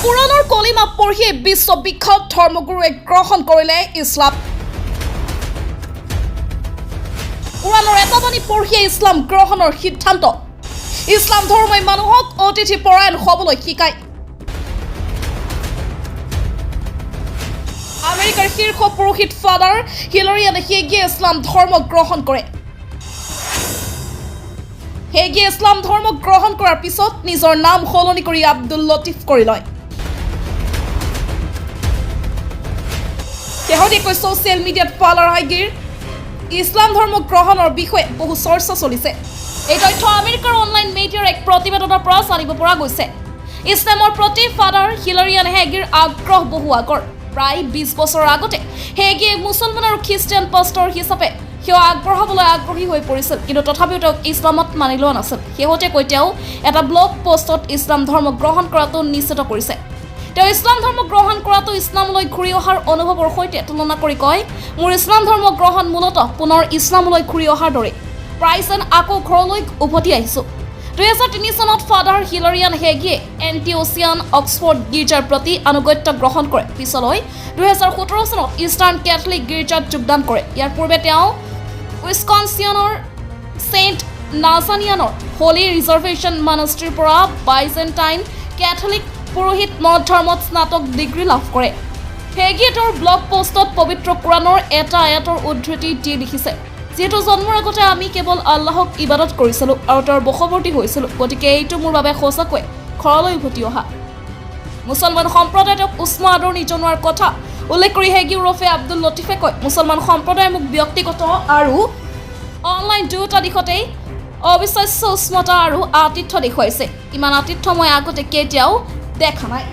কুৰাণৰ কলিমা পঢ়ি বিশ্ববিখ্যাত ধৰ্মগুৰুৱে গ্ৰহণ কৰিলে ইছলাম। কুৰাণৰ এটা বাণী পঢ়ি ইছলাম গ্ৰহণৰ সিদ্ধান্ত। ইছলাম ধৰ্মই মানুহক অতিথি পৰায়ণ হ'বলৈ শিকায়। আমেৰিকাৰ শীৰ্ষ পুৰোহিত ফাদাৰ হিলাৰিয়ানে হেগিয়ে ইছলাম ধৰ্ম গ্ৰহণ কৰে। হেগিয়ে ইছলাম ধৰ্ম গ্ৰহণ কৰাৰ পিছত নিজৰ নাম সলনি কৰি আব্দুল লতিফ কৰি লয়। শেহতীয়াকৈ ছ'চিয়েল মিডিয়াত ফাদাৰ হেগিৰ ইছলাম ধৰ্ম গ্ৰহণৰ বিষয়ে বহু চৰ্চা চলিছে। এই তথ্য আমেৰিকাৰ অনলাইন মিডিয়াৰ এক প্ৰতিবেদনৰ পৰা জানিব পৰা গৈছে। ইছলামৰ প্ৰতি ফাদাৰ হিলাৰিয়ান হেগিৰ আগ্ৰহ বহু আগৰ। প্ৰায় ২০ বছৰৰ আগতে হেগিয়ে মুছলমান আৰু খ্ৰীষ্টিয়ান পাষ্টৰ হিচাপে সেৱা আগবঢ়াবলৈ আগ্ৰহী হৈ পৰিছিল, কিন্তু তথাপিও তেওঁক ইছলামত মানি লোৱা নাছিল। শেহতীয়াকৈ তেওঁ এটা ব্লগ পোষ্টত ইছলাম ধৰ্ম গ্ৰহণ কৰাটো নিশ্চিত কৰিছে। তেওঁ ইছলাম ধৰ্ম গ্ৰহণ কৰাটো ইছলামলৈ ঘূৰি অহাৰ অনুভৱৰ সৈতে তুলনা কৰি কয়, মোৰ ইছলাম ধৰ্ম গ্ৰহণ মূলতঃ পুনৰ ইছলামলৈ ঘূৰি অহাৰ দৰে, প্ৰায় যেন আকৌ ঘৰলৈ উভতি আহিছোঁ। ২০০৩ চনত ফাদাৰ হিলাৰিয়ান হেগিয়ে এণ্টিঅচিয়ান অক্সফৰ্ড গীৰ্জাৰ প্ৰতি আনুগত্য গ্ৰহণ কৰে। পিছলৈ ২০১৭ চনত ইষ্টাৰ্ণ কেথলিক গীৰ্জাত যোগদান কৰে। ইয়াৰ পূৰ্বে তেওঁ উইস্কনচিনৰ ছেইণ্ট নাজানিয়ানৰ হোলী ৰিজাৰ্ভেশ্যন মনাষ্ট্ৰীৰ পৰা বাইজেণ্টাইন কেথলিক পুৰোহিত মত ধৰ্মত স্নাতক ডিগ্ৰী লাভ কৰে। হেগিয়ে তেওঁৰ ব্লগ পোষ্টত পবিত্ৰ কুৰাণৰ এটা আয়াতৰ উদ্ধৃতি দি লিখিছে, যিহেতু জন্মৰ আগতে আমি কেৱল আল্লাহক ইবাদত কৰিছিলোঁ আৰু তেওঁৰ বশৱৰ্তী হৈছিলোঁ, গতিকে এইটো মোৰ বাবে সঁচাকৈ ঘৰলৈ উভতি অহা। মুছলমান সম্প্ৰদায়ে তেওঁক উষ্ম আদৰণি জনোৱাৰ কথা উল্লেখ কৰি হেগি ওৰফে আব্দুল লতিফে কয়, মুছলমান সম্প্ৰদায়ে মোক ব্যক্তিগত আৰু অনলাইন দুয়োটা দিশতেই অবিশ্বাস্য উষ্মতা আৰু আতিথ্য দেখুৱাইছে। ইমান আতিথ্য মই আগতে কেতিয়াও দেখা নাই।